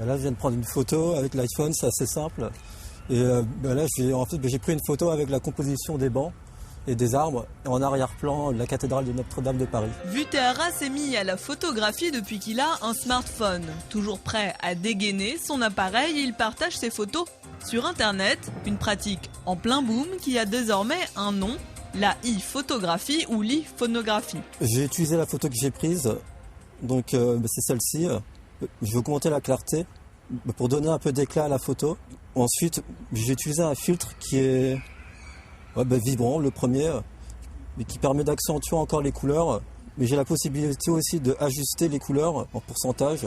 Là, je viens de prendre une photo avec l'iPhone, c'est assez simple. Et là, j'ai pris une photo avec la composition des bancs et des arbres, et en arrière-plan, la cathédrale de Notre-Dame de Paris. Vuteara s'est mis à la photographie depuis qu'il a un smartphone. Toujours prêt à dégainer son appareil, il partage ses photos sur Internet. Une pratique en plein boom qui a désormais un nom, la e-photographie ou l'e-phonographie. J'ai utilisé la photo que j'ai prise, donc c'est celle-ci. Je vais augmenter la clarté pour donner un peu d'éclat à la photo. Ensuite, j'ai utilisé un filtre qui est vibrant, le premier, mais qui permet d'accentuer encore les couleurs. Mais j'ai la possibilité aussi d'ajuster les couleurs en pourcentage.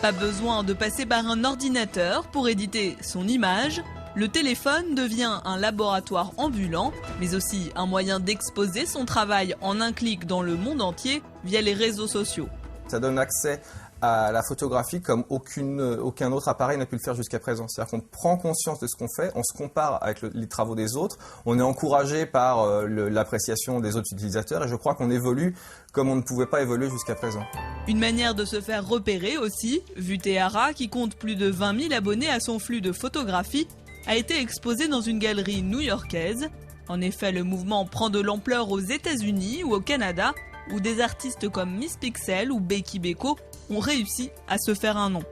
Pas besoin de passer par un ordinateur pour éditer son image. Le téléphone devient un laboratoire ambulant, mais aussi un moyen d'exposer son travail en un clic dans le monde entier via les réseaux sociaux. Ça donne accès à la photographie comme aucun autre appareil n'a pu le faire jusqu'à présent. C'est-à-dire qu'on prend conscience de ce qu'on fait, on se compare avec les travaux des autres, on est encouragé par l'appréciation des autres utilisateurs et je crois qu'on évolue comme on ne pouvait pas évoluer jusqu'à présent. Une manière de se faire repérer aussi, Vuteara, qui compte plus de 20 000 abonnés à son flux de photographies, a été exposé dans une galerie new-yorkaise. En effet, le mouvement prend de l'ampleur aux États-Unis ou au Canada, où des artistes comme Miss Pixel ou Becky Beko ont réussi à se faire un nom.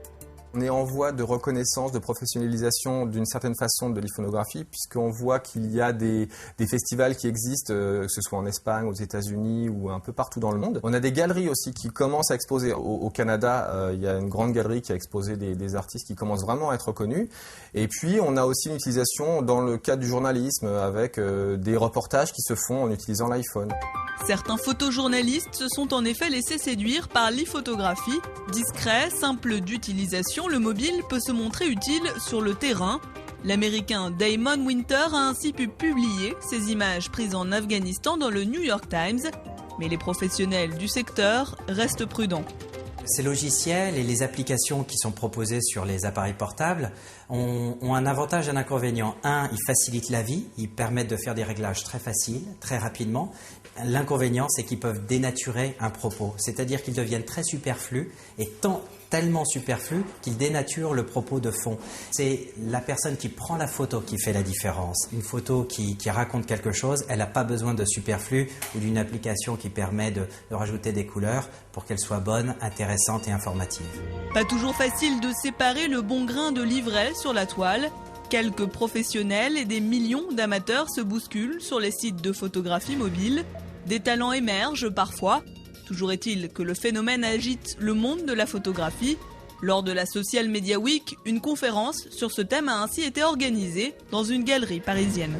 On est en voie de reconnaissance, de professionnalisation d'une certaine façon de l'iPhonographie, puisqu'on voit qu'il y a des festivals qui existent, que ce soit en Espagne, aux États-Unis ou un peu partout dans le monde. On a des galeries aussi qui commencent à exposer. Au Canada, il y a une grande galerie qui a exposé des artistes qui commencent vraiment à être reconnus. Et puis, on a aussi une utilisation dans le cadre du journalisme avec des reportages qui se font en utilisant l'iPhone. Certains photojournalistes se sont en effet laissés séduire par l'e-photographie. Discret, simple d'utilisation, le mobile peut se montrer utile sur le terrain. L'Américain Damon Winter a ainsi pu publier ses images prises en Afghanistan dans le New York Times. Mais les professionnels du secteur restent prudents. Ces logiciels et les applications qui sont proposées sur les appareils portables ont un avantage et un inconvénient. Un, ils facilitent la vie, ils permettent de faire des réglages très faciles, très rapidement. L'inconvénient, c'est qu'ils peuvent dénaturer un propos, c'est-à-dire qu'ils deviennent très superflus et tellement superflus qu'ils dénaturent le propos de fond. C'est la personne qui prend la photo qui fait la différence. Une photo qui raconte quelque chose, elle n'a pas besoin de superflu ou d'une application qui permet de rajouter des couleurs pour qu'elle soit bonne, intéressante et informative. Pas toujours facile de séparer le bon grain de l'ivraie sur la toile. Quelques professionnels et des millions d'amateurs se bousculent sur les sites de photographie mobile. Des talents émergent parfois. Toujours est-il que le phénomène agite le monde de la photographie. Lors de la Social Media Week, une conférence sur ce thème a ainsi été organisée dans une galerie parisienne.